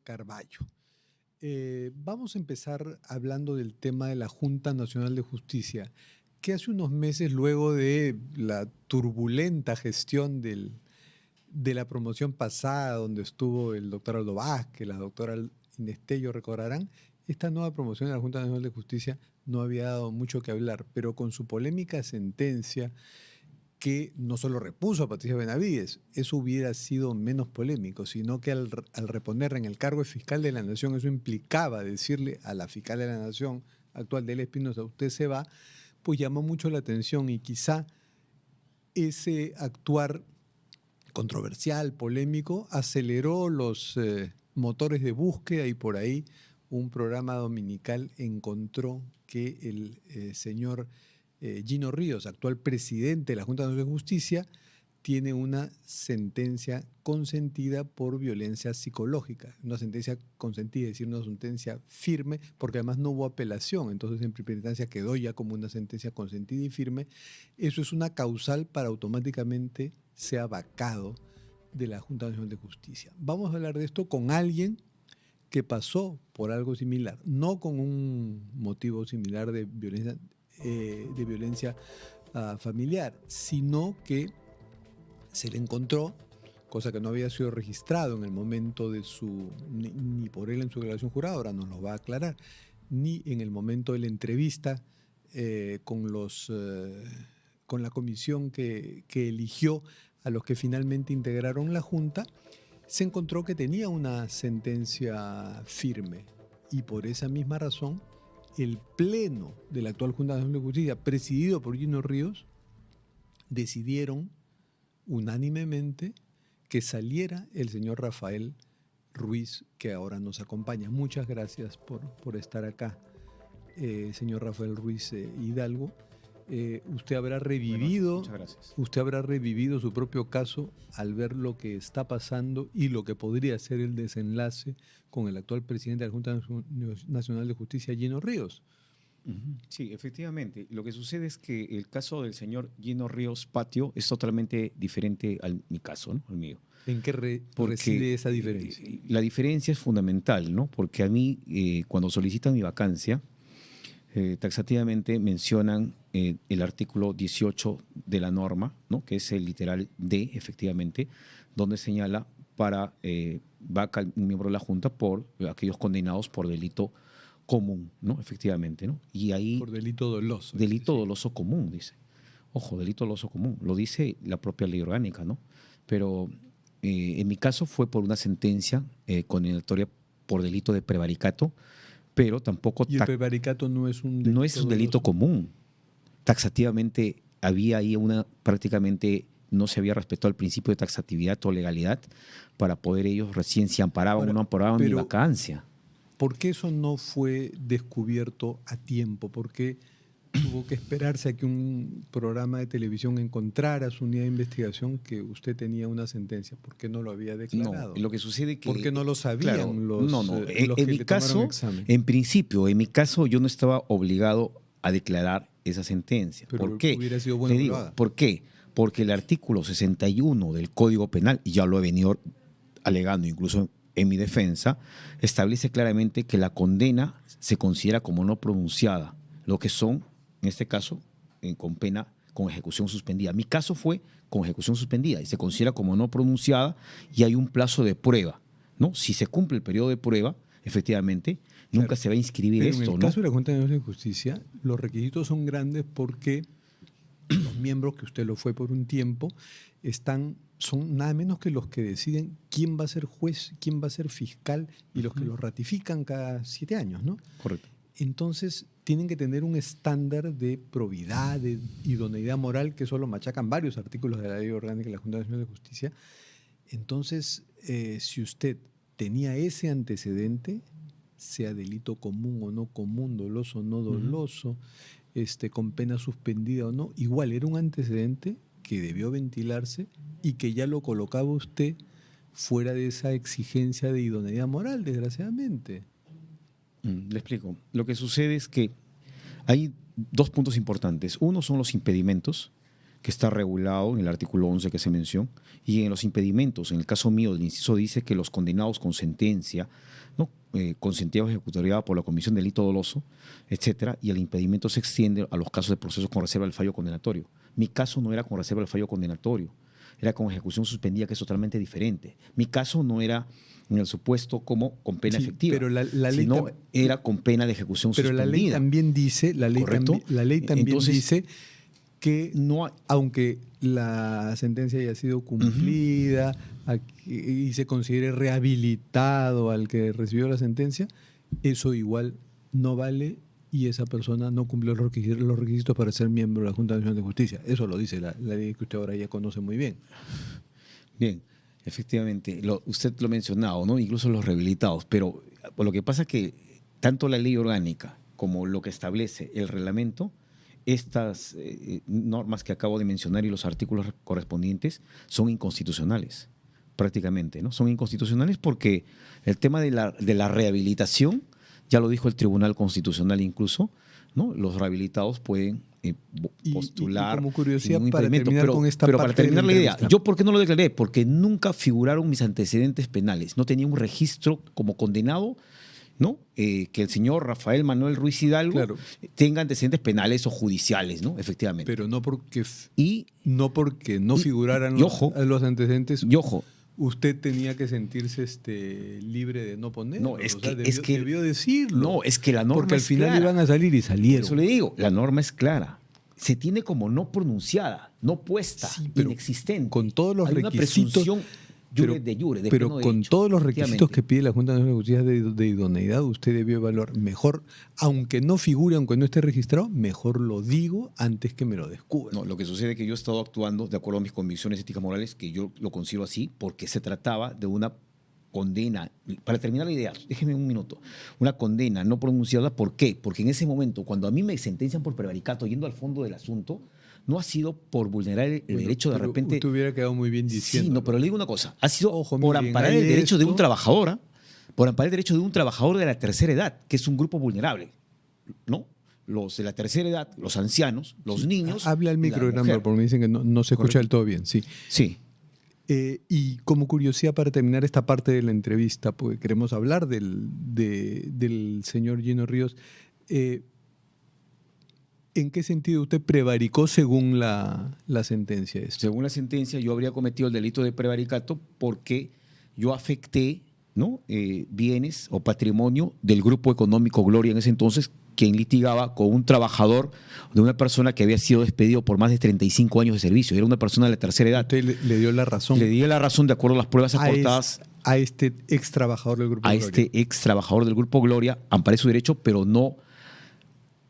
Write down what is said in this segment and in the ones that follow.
Carballo. Vamos a empezar hablando del tema de la Junta Nacional de Justicia, que hace unos meses, luego de la turbulenta gestión de la promoción pasada, donde estuvo el doctor Aldo Vázquez, la doctora Inés Tello, recordarán, esta nueva promoción de la Junta Nacional de Justicia no había dado mucho que hablar, pero con su polémica sentencia, que no solo repuso a Patricia Benavides, eso hubiera sido menos polémico, sino que al reponerla en el cargo de fiscal de la Nación, eso implicaba decirle a la fiscal de la Nación actual, Delia Espinosa, usted se va, pues llamó mucho la atención y quizá ese actuar controversial, polémico, aceleró los motores de búsqueda y por ahí un programa dominical encontró que el señor Gino Ríos, actual presidente de la Junta Nacional de Justicia, tiene una sentencia consentida por violencia psicológica. Una sentencia consentida, es decir, una sentencia firme, porque además no hubo apelación. Entonces, en primera instancia quedó ya como una sentencia consentida y firme. Eso es una causal para automáticamente sea vacado de la Junta Nacional de Justicia. Vamos a hablar de esto con alguien que pasó por algo similar, no con un motivo similar de violencia familiar, sino que se le encontró, cosa que no había sido registrado en el momento de ni por él en su declaración jurada, ahora nos lo va a aclarar, ni en el momento de la entrevista con la comisión que eligió a los que finalmente integraron la Junta, se encontró que tenía una sentencia firme y por esa misma razón el pleno de la actual Junta Nacional de Justicia, presidido por Gino Ríos, decidieron unánimemente que saliera el señor Rafael Ruiz, que ahora nos acompaña. Muchas gracias por estar acá, señor Rafael Ruiz Hidalgo. Usted habrá revivido su propio caso al ver lo que está pasando y lo que podría ser el desenlace con el actual presidente de la Junta Nacional de Justicia, Gino Ríos. Sí, efectivamente. Lo que sucede es que el caso del señor Gino Ríos Patio es totalmente diferente a mi caso, ¿no? Al mío. ¿En qué reside esa diferencia? La diferencia es fundamental, ¿no? Porque a mí, cuando solicitan mi vacancia, taxativamente mencionan el artículo 18 de la norma, ¿no? Que es el literal D, efectivamente, donde señala para vaca un miembro de la Junta por aquellos condenados por delito común, ¿no? Efectivamente, ¿no? Y ahí, por delito doloso. Delito doloso común, dice. Ojo, delito doloso común. Lo dice la propia ley orgánica, ¿no? Pero en mi caso fue por una sentencia condenatoria por delito de prevaricato, pero tampoco... ¿Y el prevaricato no es un delito no es un delito común? Taxativamente había ahí prácticamente no se había respetado el principio de taxatividad o legalidad para poder ellos recién si amparaban o no amparaban mi vacancia. ¿Por qué eso no fue descubierto a tiempo? ¿Por qué tuvo que esperarse a que un programa de televisión encontrara su unidad de investigación que usted tenía una sentencia? ¿Por qué no lo había declarado? No, lo que sucede que... ¿Por qué no lo sabían claro, los en que mi le caso, tomaron examen? En principio, en mi caso yo no estaba obligado a declarar esa sentencia. Pero ¿Por qué? hubiera sido bueno Te que digo, lo haga. ¿por qué? Porque el artículo 61 del Código Penal, y ya lo he venido alegando incluso en mi defensa, establece claramente que la condena se considera como no pronunciada, lo que son, en este caso, con pena con ejecución suspendida. Mi caso fue con ejecución suspendida y se considera como no pronunciada y hay un plazo de prueba, ¿no? Si se cumple el periodo de prueba, efectivamente, nunca se va a inscribir Pero esto, en el ¿no? caso de la Junta Nacional de Justicia, los requisitos son grandes porque los miembros, que usted lo fue por un tiempo, son nada menos que los que deciden quién va a ser juez, quién va a ser fiscal y los que lo ratifican cada 7 años, ¿no? Correcto. Entonces, tienen que tener un estándar de probidad, de idoneidad moral, que eso lo machacan varios artículos de la Ley Orgánica de la Junta Nacional de Justicia. Entonces, si usted tenía ese antecedente, sea delito común o no común, doloso o no doloso, con pena suspendida o no, igual era un antecedente que debió ventilarse y que ya lo colocaba usted fuera de esa exigencia de idoneidad moral, desgraciadamente. Le explico. Lo que sucede es que hay dos puntos importantes. Uno son los impedimentos, que está regulado en el artículo 11 que se mencionó, y en los impedimentos, en el caso mío, el inciso dice que los condenados con sentencia, ¿no? Con sentido ejecutoriada por la comisión de delito doloso, etcétera, y el impedimento se extiende a los casos de procesos con reserva del fallo condenatorio. Mi caso no era con reserva del fallo condenatorio, era con ejecución suspendida, que es totalmente diferente. Mi caso no era en el supuesto como con pena efectiva, pero la ley sino era con pena de ejecución pero suspendida. la ley también dice, ¿Correcto? La ley también Entonces, dice que no hay, aunque la sentencia haya sido cumplida y se considere rehabilitado al que recibió la sentencia, eso igual no vale y esa persona no cumplió los requisitos para ser miembro de la Junta Nacional de Justicia. Eso lo dice la ley que usted ahora ya conoce muy bien. Bien, efectivamente, usted lo ha mencionado, ¿no? Incluso los rehabilitados, pero lo que pasa es que tanto la ley orgánica como lo que establece el reglamento, estas normas que acabo de mencionar y los artículos correspondientes son inconstitucionales, prácticamente, ¿no? Son inconstitucionales porque el tema de la rehabilitación, ya lo dijo el Tribunal Constitucional incluso, ¿no? Los rehabilitados pueden postular. Y como curiosidad, ningún para impedimento, terminar con esta pero parte para terminar de la idea, entrevista. ¿yo por qué no lo declaré? Porque nunca figuraron mis antecedentes penales. No tenía un registro como condenado, ¿no? Que el señor Rafael Manuel Ruiz Hidalgo Claro. tenga antecedentes penales o judiciales, ¿no? Efectivamente. Pero no porque Y no figuraran ojo, los antecedentes. y ojo, Usted tenía que sentirse libre de no poner. no, debió decirlo. no, es que la norma porque al es final clara. iban a salir y Por salieron. eso le digo, la norma es clara. Se tiene como no pronunciada, no puesta, Sí, pero inexistente. con todos los Hay una requisitos, presunción jure de jure, de pero pleno con derecho, todos los requisitos efectivamente. que pide la Junta Nacional de Justicia de idoneidad, usted debió evaluar mejor, aunque no figure, aunque no esté registrado, mejor lo digo antes que me lo descubran. No, lo que sucede es que yo he estado actuando de acuerdo a mis convicciones éticas morales, que yo lo considero así, porque se trataba de una condena. Para terminar la idea, déjeme un minuto. Una condena no pronunciada, ¿por qué? Porque en ese momento, cuando a mí me sentencian por prevaricato, yendo al fondo del asunto, no ha sido por vulnerar el derecho de Pero repente. Usted hubiera quedado muy bien diciendo. Sí, no, pero le digo una cosa. Ha sido Ojo, por miren, amparar hay el derecho de esto. un trabajador, ¿ah? Por amparar el derecho de un trabajador de la tercera edad, que es un grupo vulnerable, ¿no? Los de la tercera edad, los ancianos, los niños. Habla al y la micro, mujer. Granberg, porque me dicen que no se escucha del todo bien. Sí. Sí. Y como curiosidad para terminar esta parte de la entrevista, porque queremos hablar del señor Gino Ríos, ¿en qué sentido usted prevaricó según la sentencia? Según la sentencia, yo habría cometido el delito de prevaricato porque yo afecté, ¿no? Bienes o patrimonio del Grupo Económico Gloria en ese entonces, quien litigaba con un trabajador de una persona que había sido despedido por más de 35 años de servicio. Era una persona de la tercera edad. Usted le dio la razón Le di la razón de acuerdo a las pruebas aportadas a este ex trabajador del Grupo a Gloria. este ex trabajador del Grupo Gloria. Amparé su derecho, pero no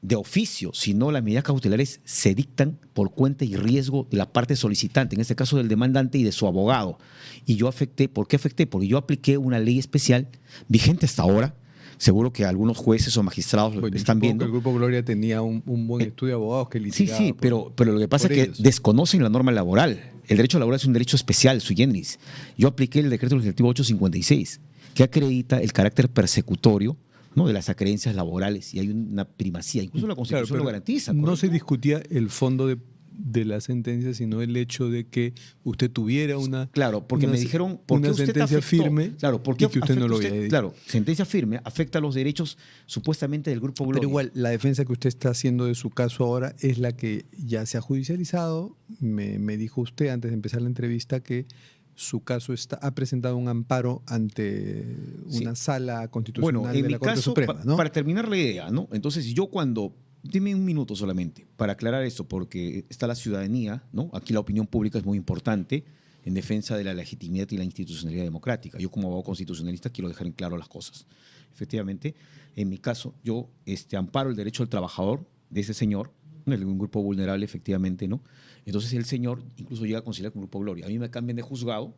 de oficio, sino las medidas cautelares se dictan por cuenta y riesgo de la parte solicitante, en este caso del demandante y de su abogado. Y yo afecté, ¿por qué afecté? Porque yo apliqué una ley especial vigente hasta ahora. Seguro que algunos jueces o magistrados lo Bueno, están supongo viendo. que el Grupo Gloria tenía un buen estudio de abogados que Sí, litigaba. sí, pero lo que pasa por es que ellos. desconocen la norma laboral. El derecho laboral es un derecho especial, sui generis. Yo apliqué el decreto legislativo 856, que acredita el carácter persecutorio, ¿no? De las acreencias laborales, y hay una primacía. Incluso la Constitución Claro, lo pero garantiza. No ¿correcto? se discutía el fondo de la sentencia, sino el hecho de que usted tuviera Claro, porque una me dijeron, ¿por qué una usted sentencia afectó? firme Claro, ¿por qué y que usted no afecta lo usted? había dicho. Claro, sentencia firme afecta los derechos supuestamente del Grupo Gloria. Pero igual, la defensa que usted está haciendo de su caso ahora es la que ya se ha judicializado. Me dijo usted antes de empezar la entrevista que su caso ha presentado un amparo ante una sala constitucional Bueno, en de mi la Corte caso, Suprema, ¿no? para terminar la idea, ¿no? Entonces, yo cuando. Dime un minuto solamente para aclarar esto, porque está la ciudadanía, ¿no? Aquí la opinión pública es muy importante en defensa de la legitimidad y la institucionalidad democrática. Yo, como abogado constitucionalista, quiero dejar en claro las cosas. Efectivamente, en mi caso, yo amparo el derecho del trabajador de ese señor, un grupo vulnerable, efectivamente, ¿no? Entonces, el señor incluso llega a conciliar con el Grupo Gloria. A mí me cambian de juzgado,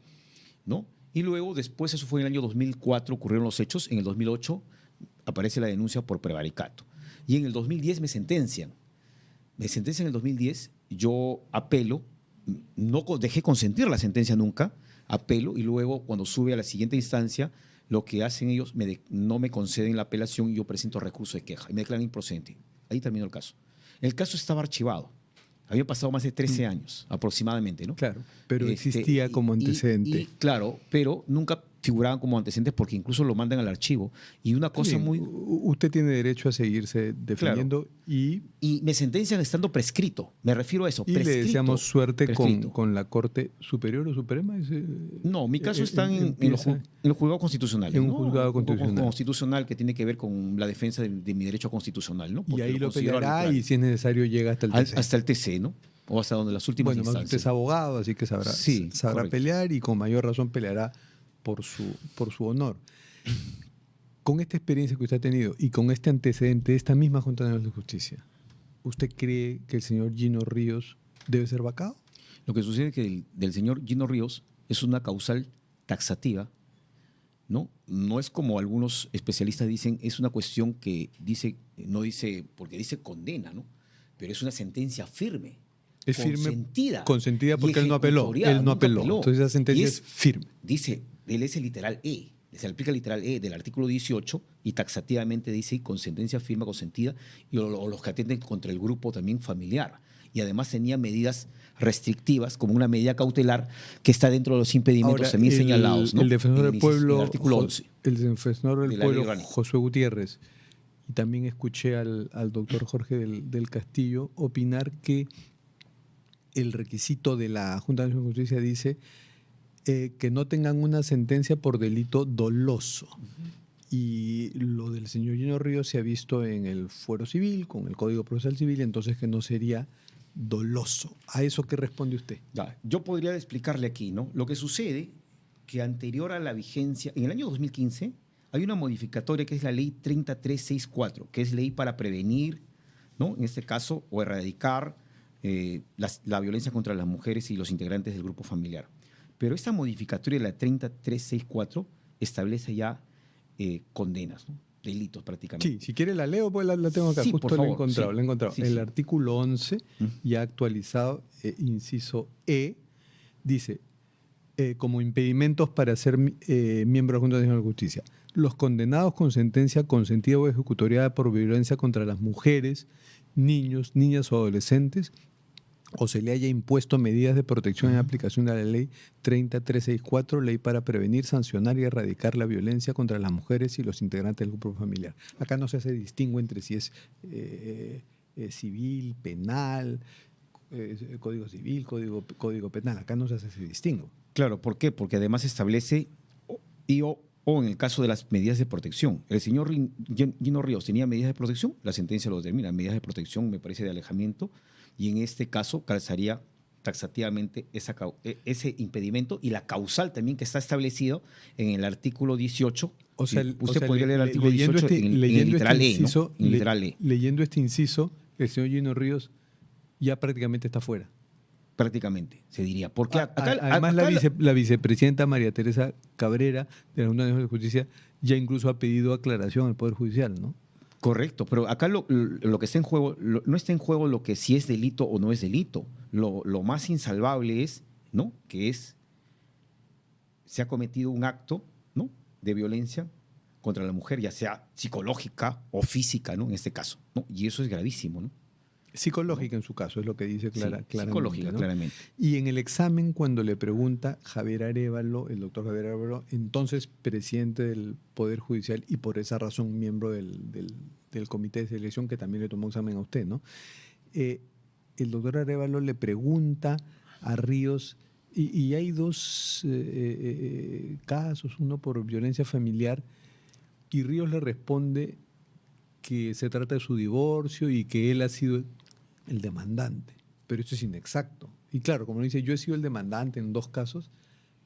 ¿no? Y luego, después, eso fue en el año 2004, ocurrieron los hechos. En el 2008 aparece la denuncia por prevaricato. Y en el 2010 me sentencian. Me sentencian en el 2010, yo apelo, no dejé consentir la sentencia nunca, apelo, y luego cuando sube a la siguiente instancia, lo que hacen ellos, no me conceden la apelación y yo presento recurso de queja y me declaran improcedente. Ahí terminó el caso. El caso estaba archivado. Había pasado más de 13 años aproximadamente, ¿no? Claro, pero existía como antecedente. Claro, pero nunca figuraban como antecedentes porque incluso lo mandan al archivo. Y una cosa Bien, muy... usted tiene derecho a seguirse defendiendo Y me sentencian estando prescrito. Me refiero a eso, y prescrito. le deseamos suerte prescrito. con la Corte Superior o Suprema. No, mi caso está en los juzgados constitucionales. En un juzgado constitucional. Constitucional que tiene que ver con la defensa de mi derecho constitucional, ¿no? Y ahí lo peleará arbitrario. y si es necesario llega hasta el TC. Hasta el TC, ¿no? O hasta donde las últimas bueno, más instancias. usted es abogado, así que sabrá pelear y con mayor razón peleará por su honor. Con esta experiencia que usted ha tenido y con este antecedente de esta misma Junta Nacional de Justicia, ¿usted cree que el señor Gino Ríos debe ser vacado? Lo que sucede es que del señor Gino Ríos es una causal taxativa, ¿no? No es como algunos especialistas dicen, es una cuestión que dice, no dice, porque dice condena, ¿no? Pero es una sentencia firme. Es consentida porque él no apeló. Entonces esa sentencia es firme. Dice, él es el literal E. Se aplica el literal E del artículo 18 y taxativamente dice con sentencia firme consentida y o los que atenten contra el grupo también familiar. Y además tenía medidas restrictivas como una medida cautelar que está dentro de los impedimentos ahora, también señalados, ¿no? El defensor del pueblo, el artículo 11, el defensor del pueblo, Josué Gutiérrez, y también escuché al doctor Jorge del Castillo opinar que el requisito de la Junta Nacional de Justicia dice que no tengan una sentencia por delito doloso. Y lo del señor Gino Ríos se ha visto en el fuero civil, con el Código Procesal Civil, entonces que no sería doloso. ¿A eso qué responde usted? Ya, yo podría explicarle aquí, ¿no? Lo que sucede que anterior a la vigencia, en el año 2015, hay una modificatoria que es la ley 3364, que es ley para prevenir, ¿no? En este caso, o erradicar la violencia contra las mujeres y los integrantes del grupo familiar. Pero esta modificatoria de la 3364 establece ya condenas, ¿no? Delitos prácticamente. Sí, si quiere la leo, pues la tengo acá. Sí, justo por favor, la he encontrado. Sí, el artículo 11, ya actualizado, inciso E, dice, como impedimentos para ser miembro de la Junta Nacional de Justicia, los condenados con sentencia consentida o ejecutoriada por violencia contra las mujeres, niños, niñas o adolescentes, o se le haya impuesto medidas de protección en aplicación de la ley 3364, ley para prevenir, sancionar y erradicar la violencia contra las mujeres y los integrantes del grupo familiar. Acá no se hace distingo entre si es civil, penal, código civil, código penal. Acá no se hace ese distingo. Claro, ¿por qué? Porque además establece o en el caso de las medidas de protección. El señor Gino Ríos tenía medidas de protección, la sentencia lo determina, medidas de protección, me parece, de alejamiento, y en este caso calzaría taxativamente ese impedimento y la causal también que está establecido en el artículo 18. O sea, usted podría leer el artículo 18 en el literal E, ¿no? En literal E. Leyendo este inciso, el señor Gino Ríos ya prácticamente está fuera. Prácticamente, se diría. Porque además la vicepresidenta María Teresa Cabrera de la Junta Nacional de Justicia ya incluso ha pedido aclaración al Poder Judicial, ¿no? Correcto, pero acá lo que está en juego, no está en juego lo que si es delito o no es delito. Lo más insalvable es, ¿no? Que se ha cometido un acto, ¿no? De violencia contra la mujer, ya sea psicológica o física, ¿no? En este caso, ¿no? Y eso es gravísimo, ¿no? Psicológica en su caso, es lo que dice claramente. Psicológica, ¿no? claramente. Y en el examen, cuando le pregunta Javier Arévalo, el doctor Javier Arévalo, entonces presidente del Poder Judicial y por esa razón miembro del comité de selección, que también le tomó examen a usted, ¿no? El doctor Arévalo le pregunta a Ríos, y hay dos casos, uno por violencia familiar, y Ríos le responde que se trata de su divorcio y que él ha sido el demandante. Pero esto es inexacto. Y claro, como dice, yo he sido el demandante en 2 casos,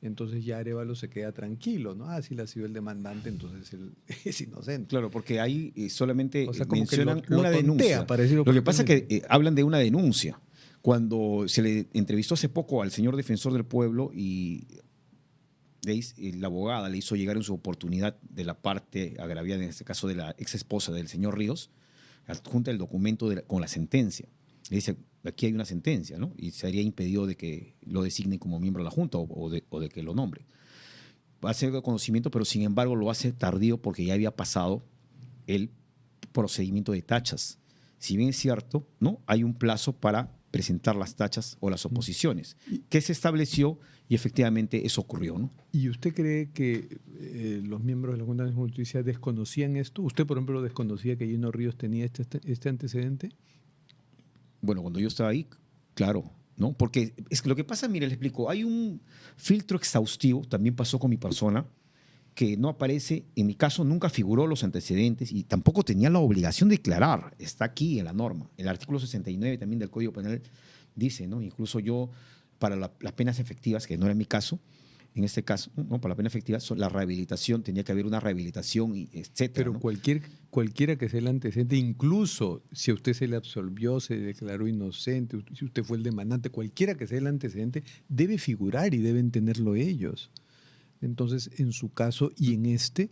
entonces ya Arévalo se queda tranquilo, ¿no? Si él ha sido el demandante, entonces él es inocente. Claro, porque ahí solamente como mencionan que una denuncia. Lo que pasa es que hablan de una denuncia. Cuando se le entrevistó hace poco al señor defensor del pueblo y la abogada le hizo llegar en su oportunidad de la parte agraviada, en este caso de la ex esposa del señor Ríos, adjunta el documento con la sentencia. Le dice, aquí hay una sentencia, ¿no? Y sería impedido de que lo designen como miembro de la Junta o de que lo nombre. Va a ser de conocimiento, pero sin embargo lo hace tardío porque ya había pasado el procedimiento de tachas. Si bien es cierto, ¿no? Hay un plazo para presentar las tachas o las oposiciones, que se estableció y efectivamente eso ocurrió, ¿no? ¿Y usted cree que los miembros de la Junta Nacional de Justicia desconocían esto? ¿Usted, por ejemplo, desconocía que Gino Ríos tenía este antecedente? Bueno, cuando yo estaba ahí, claro, ¿no? Porque es que lo que pasa, mire, le explico, hay un filtro exhaustivo, también pasó con mi persona, que no aparece, en mi caso nunca figuró los antecedentes y tampoco tenía la obligación de declarar. Está aquí en la norma. El artículo 69 también del Código Penal dice, ¿no? Incluso yo, para las penas efectivas, que no era mi caso, en este caso, ¿no? Para la pena efectiva, la rehabilitación, tenía que haber una rehabilitación, y etcétera. Pero ¿no? cualquiera que sea el antecedente, incluso si a usted se le absolvió, se declaró inocente, si usted fue el demandante, cualquiera que sea el antecedente, debe figurar y deben tenerlo ellos. Entonces, en su caso y en este,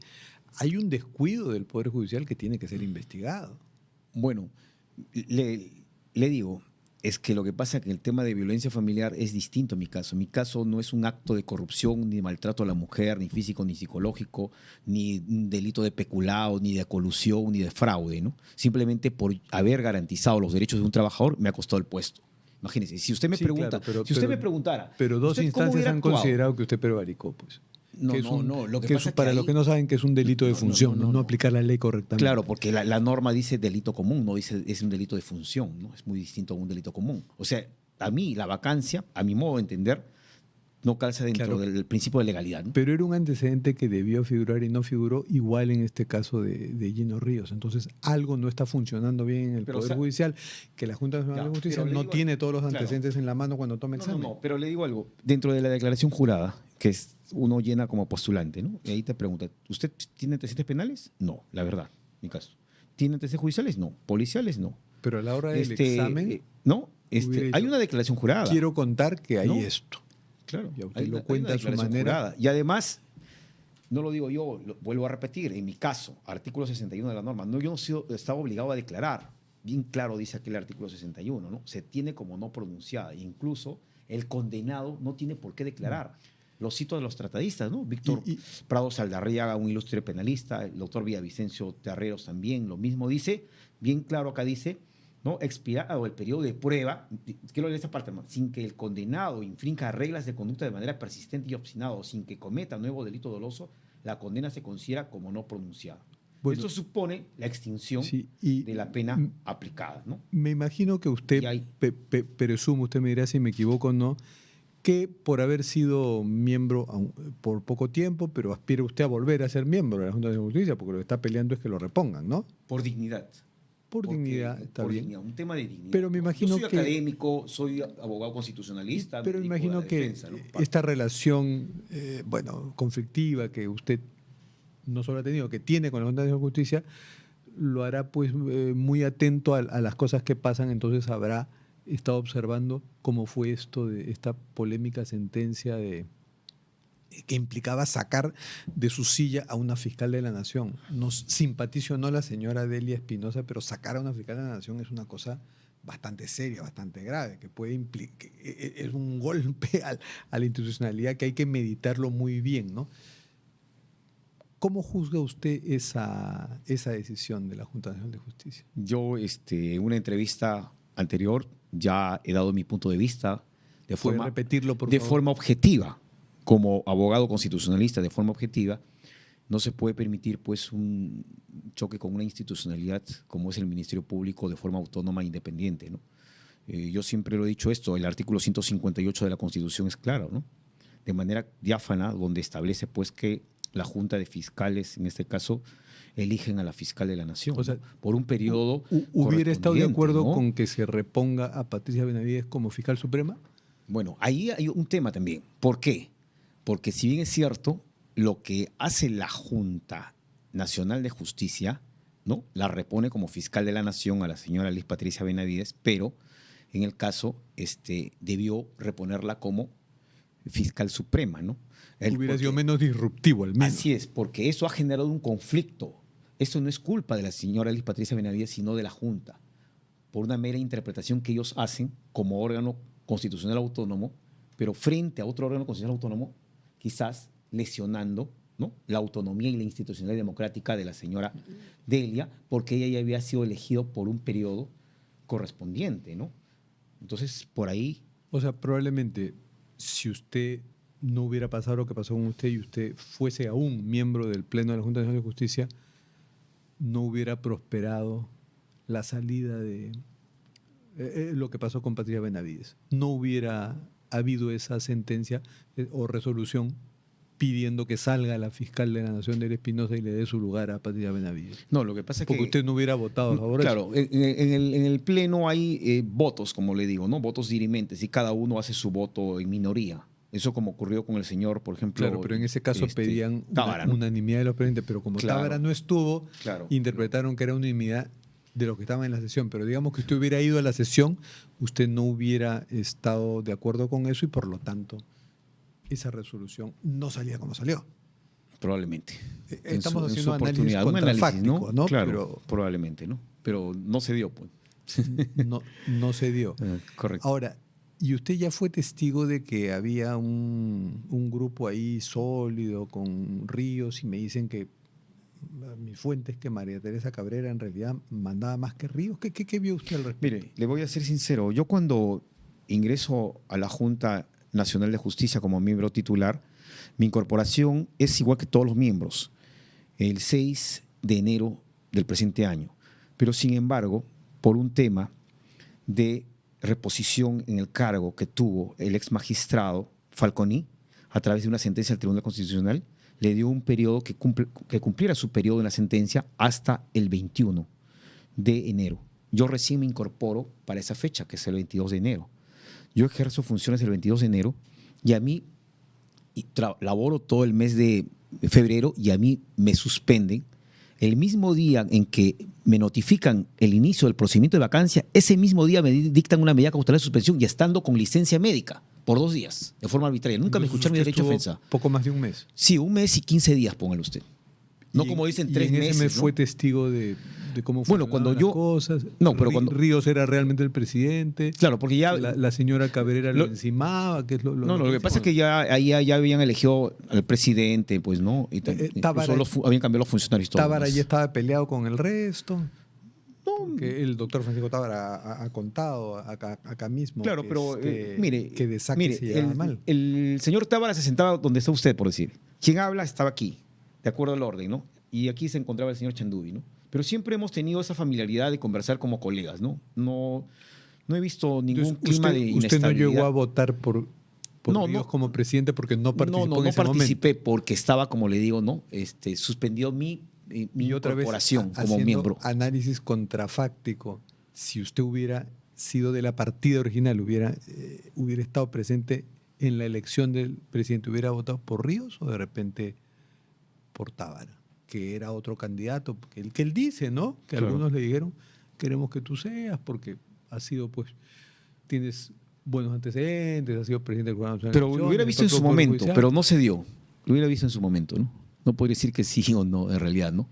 hay un descuido del Poder Judicial que tiene que ser investigado. Bueno, le digo, es que lo que pasa es que el tema de violencia familiar es distinto en mi caso. Mi caso no es un acto de corrupción, ni de maltrato a la mujer, ni físico, ni psicológico, ni un delito de peculado, ni de colusión, ni de fraude, ¿no? Simplemente por haber garantizado los derechos de un trabajador me ha costado el puesto. Imagínese, si usted me pregunta, claro, si usted me preguntara, pero dos ¿usted cómo instancias hubiera han actuado? considerado que usted prevaricó, pues. No, que no. Lo que que pasa es que para ahí, los que no saben que es un delito de función, no aplicar la ley correctamente. Claro, porque la norma dice delito común, no dice es un delito de función, ¿no? Es muy distinto a un delito común. O sea, a mí la vacancia, a mi modo de entender, no calza dentro del principio de legalidad, ¿no? Pero era un antecedente que debió figurar y no figuró, igual en este caso de Gino Ríos. Entonces, algo no está funcionando bien en el Poder Judicial, que la Junta Nacional de Justicia no tiene todos los antecedentes en la mano cuando toma examen. No, pero le digo algo. Dentro de la declaración jurada, que uno llena como postulante, ¿no? Y ahí te pregunta, ¿usted tiene antecedentes penales? No, la verdad, mi caso. ¿Tiene antecedentes judiciales? No. ¿Policiales? No. Pero a la hora del examen... no, hubiera hay dicho, una declaración jurada. quiero contar que hay esto. Claro, y a usted lo cuenta a su manera. Jurada. Y además, no lo digo yo, lo vuelvo a repetir, en mi caso, artículo 61 de la norma, yo no estaba obligado a declarar. Bien claro dice aquí el artículo 61, ¿no? Se tiene como no pronunciada. Incluso el condenado no tiene por qué declarar. Lo cito de los tratadistas, ¿no? Víctor Prado Saldarriaga, un ilustre penalista, el doctor Villavicencio Terreros también, lo mismo dice, bien claro acá dice, ¿no? Expirado el periodo de prueba, quiero leer esta parte, hermano, sin que el condenado infrinja reglas de conducta de manera persistente y obstinada o sin que cometa nuevo delito doloso, la condena se considera como no pronunciada. Bueno, esto supone la extinción de la pena aplicada, ¿no? Me imagino que usted, presumo, usted me dirá si me equivoco o no, que por haber sido miembro por poco tiempo, pero aspira usted a volver a ser miembro de la Junta de Justicia, porque lo que está peleando es que lo repongan, ¿no? Por dignidad. Por dignidad, está por bien. Dignidad, un tema de dignidad. Pero me imagino yo soy académico, soy abogado constitucionalista. Pero me imagino que defensa, ¿no? esta relación, conflictiva que usted no solo ha tenido, que tiene con la Junta de Justicia, lo hará pues muy atento a las cosas que pasan, entonces habrá estado observando cómo fue esto de esta polémica sentencia que implicaba sacar de su silla a una fiscal de la Nación. Nos simpatizo o no la señora Delia Espinosa, pero sacar a una fiscal de la Nación es una cosa bastante seria, bastante grave, que puede implicar, es un golpe a la institucionalidad que hay que meditarlo muy bien, ¿no? ¿Cómo juzga usted esa decisión de la Junta Nacional de Justicia? Yo, en una entrevista anterior, ya he dado mi punto de vista de forma objetiva. Como abogado constitucionalista, de forma objetiva, no se puede permitir pues un choque con una institucionalidad como es el Ministerio Público de forma autónoma e independiente, ¿no? Yo siempre lo he dicho esto, el artículo 158 de la Constitución es claro, ¿no? De manera diáfana, donde establece pues que la Junta de Fiscales, en este caso, eligen a la fiscal de la Nación, o sea, ¿no? Por un periodo ¿hubiera estado de acuerdo, ¿no?, con que se reponga a Patricia Benavides como fiscal suprema? Bueno, ahí hay un tema también. ¿Por qué? Porque si bien es cierto, lo que hace la Junta Nacional de Justicia, ¿no?, la repone como fiscal de la Nación a la señora Liz Patricia Benavides, pero en el caso debió reponerla como fiscal suprema, ¿no? Hubiera sido menos disruptivo, al menos. Así es, porque eso ha generado un conflicto. Eso no es culpa de la señora Liz Patricia Benavides, sino de la Junta, por una mera interpretación que ellos hacen como órgano constitucional autónomo, pero frente a otro órgano constitucional autónomo, quizás lesionando, ¿no?, la autonomía y la institucionalidad democrática de la señora Delia, porque ella ya había sido elegido por un periodo correspondiente, ¿no? Entonces, por ahí, O sea, probablemente si usted no hubiera pasado lo que pasó con usted y usted fuese aún miembro del Pleno de la Junta Nacional de Justicia, no hubiera prosperado la salida de lo que pasó con Patricia Benavides. No hubiera habido esa sentencia o resolución pidiendo que salga la fiscal de la Nación de Espinosa y le dé su lugar a Patricia Benavides. no, lo que pasa es Porque que usted no hubiera votado a favor de eso. claro, en el pleno hay votos, como le digo, ¿no? Votos dirimentes y cada uno hace su voto en minoría. Eso como ocurrió con el señor, por ejemplo. Claro, pero en ese caso pedían Tábara, ¿no? unanimidad de los presidentes, pero como Claro. Tábara no estuvo, Claro. interpretaron que era unanimidad de los que estaban en la sesión. Pero digamos que usted hubiera ido a la sesión, usted no hubiera estado de acuerdo con eso y por lo tanto esa resolución no salía como salió. Probablemente. Estamos En su haciendo análisis oportunidad. Un análisis, contrafáctico, ¿no? Claro, Pero probablemente, ¿no? Pero no se dio, pues. no se dio. Correcto. Ahora, ¿y usted ya fue testigo de que había un grupo ahí sólido con Ríos y me dicen que mis fuentes que María Teresa Cabrera en realidad mandaba más que Ríos? ¿Qué vio usted al respecto? Mire, le voy a ser sincero. Yo cuando ingreso a la Junta Nacional de Justicia como miembro titular, mi incorporación es igual que todos los miembros, el 6 de enero del presente año. Pero sin embargo, por un tema de reposición en el cargo que tuvo el ex magistrado Falconi, a través de una sentencia del Tribunal Constitucional, le dio un periodo que cumpliera su periodo en la sentencia hasta el 21 de enero. Yo recién me incorporo para esa fecha, que es el 22 de enero. Yo ejerzo funciones el 22 de enero y a mí laboro todo el mes de febrero y a mí me suspenden. El mismo día en que me notifican el inicio del procedimiento de vacancia, ese mismo día me dictan una medida cautelar de suspensión y estando con licencia médica por 2 días, de forma arbitraria. Nunca me escucharon mi Usted derecho a estuvo defensa. poco más de un mes. Sí, 1 mes y 15 días, póngale usted. No Y- como dicen y 3 en ese meses. mes ¿no? fue testigo de cómo Bueno, funcionaban cuando las yo- cosas. No, pero cuando- Ríos era realmente el presidente. Claro, porque ya... La señora Cabrera Lo- le encimaba, que es lo No, lo que pasa es que ya ahí ya habían elegido al presidente, pues, ¿no? Y Tábara- incluso habían cambiado los funcionarios y todo. Tábara pues. ya estaba peleado con el resto. No, Que el doctor Francisco Tábara ha contado acá mismo. claro, que, pero mire, que de saque mire, se llevaba mal. el señor Tábara se sentaba donde está usted, por decir. Quien habla estaba aquí, de acuerdo al orden, ¿no? Y aquí se encontraba el señor Chandubi, ¿no? Pero siempre hemos tenido esa familiaridad de conversar como colegas, ¿no? No he visto ningún Entonces, clima de usted no inestabilidad. llegó a votar por No, Ríos no. como presidente porque no participó No en ese participé porque estaba, como le digo, ¿no? Suspendió mi Y otra vez, incorporación como haciendo miembro. análisis contrafáctico, si usted hubiera sido de la partida original, hubiera estado presente en la elección del presidente, ¿hubiera votado por Ríos o de repente por Tábara, que era otro candidato? Porque el que él dice, ¿no? Que Claro. algunos le dijeron, queremos que tú seas porque has sido, pues, tienes buenos antecedentes, has sido presidente del Jurado Nacional de Pero lo Elecciones, hubiera visto en del su propio Poder momento, Judicial. pero no se dio. Lo hubiera visto en su momento, ¿no? No podría decir que sí o no, en realidad, ¿no?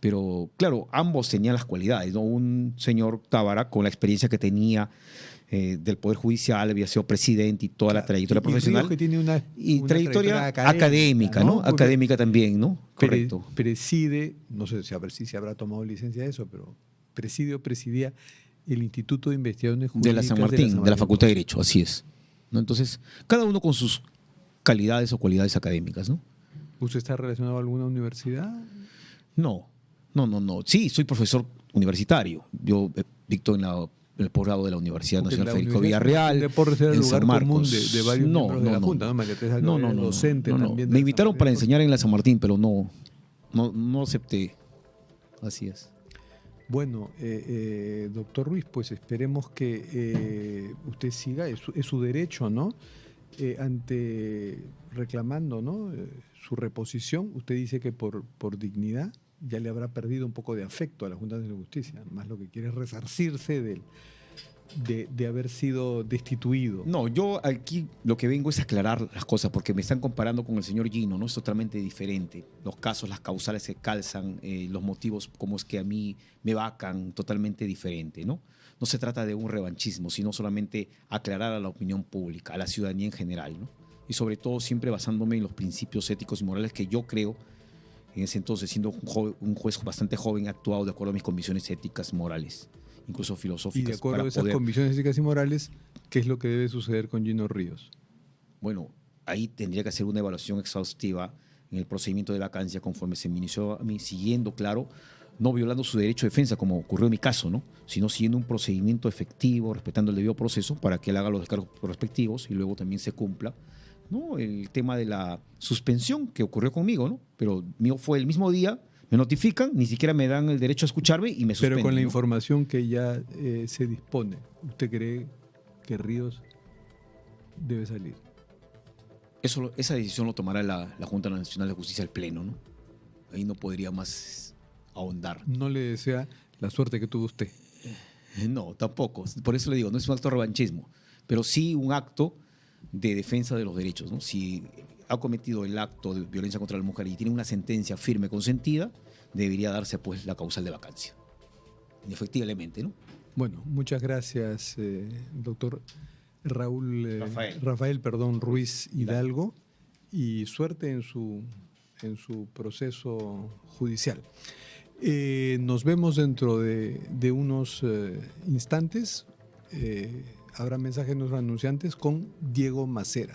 Pero, claro, ambos tenían las cualidades, ¿no? Un señor Tábara, con la experiencia que tenía del Poder Judicial, había sido presidente y toda la trayectoria Y Ríos, profesional. que tiene una Trayectoria académica, ¿no? Porque Académica también, ¿no? Correcto. Preside, no sé si se habrá tomado licencia de eso, pero presidía el Instituto de Investigaciones De Jurídicas la San Martín, de la Facultad de Derecho, así es. ¿No? Entonces, cada uno con sus calidades o cualidades académicas, ¿no? ¿Usted está relacionado a alguna universidad? No. Sí, soy profesor universitario. Yo dicto en el posgrado de la Universidad Porque Nacional la Federico universidad Villarreal. de Porres era el en lugar San Marcos. común de varios miembros de la Junta, ¿no? María Teresa No, Cabrera, docente también. de Me la invitaron San para Martín. enseñar en la San Martín, pero no acepté. Así es. Bueno, doctor Ruiz, pues esperemos que usted siga, es su derecho, ¿no? Reclamando, ¿no? Su reposición. Usted dice que por dignidad ya le habrá perdido un poco de afecto a la Junta de Justicia, más lo que quiere es resarcirse de haber sido destituido. No, yo aquí lo que vengo es aclarar las cosas porque me están comparando con el señor Gino, ¿no? Es totalmente diferente. Los casos, las causales se calzan, los motivos, como es que a mí me vacan, totalmente diferente, ¿no? No se trata de un revanchismo, sino solamente aclarar a la opinión pública, a la ciudadanía en general, ¿no? Y sobre todo siempre basándome en los principios éticos y morales que yo creo, en ese entonces, siendo un juez bastante joven, he actuado de acuerdo a mis convicciones éticas morales. incluso Y de filosóficas, acuerdo para a esas poder... convicciones éticas y morales, ¿qué es lo que debe suceder con Gino Ríos? Bueno, ahí tendría que hacer una evaluación exhaustiva en el procedimiento de vacancia conforme se me inició a mí, siguiendo, claro, no violando su derecho de defensa, como ocurrió en mi caso, ¿no? Sino siguiendo un procedimiento efectivo, respetando el debido proceso para que él haga los descargos respectivos y luego también se cumpla, ¿no? El tema de la suspensión que ocurrió conmigo, ¿no? Pero mío fue el mismo día, me notifican, ni siquiera me dan el derecho a escucharme y me suspenden. Pero con la ¿no? información que ya se dispone, ¿usted cree que Ríos debe salir? Esa decisión lo tomará la Junta Nacional de Justicia, el Pleno, ¿no? Ahí no podría más ahondar. No le desea la suerte que tuvo usted. No, tampoco. Por eso le digo, no es un acto de revanchismo, pero sí un acto de defensa de los derechos, ¿no? Si ha cometido el acto de violencia contra la mujer y tiene una sentencia firme consentida, debería darse pues la causal de vacancia. Efectivamente, ¿no? Bueno, muchas gracias, doctor Rafael. Rafael, perdón, Ruiz Hidalgo, y suerte en su proceso judicial. Nos vemos dentro de unos instantes. Habrá mensajes de los anunciantes con Diego Macera.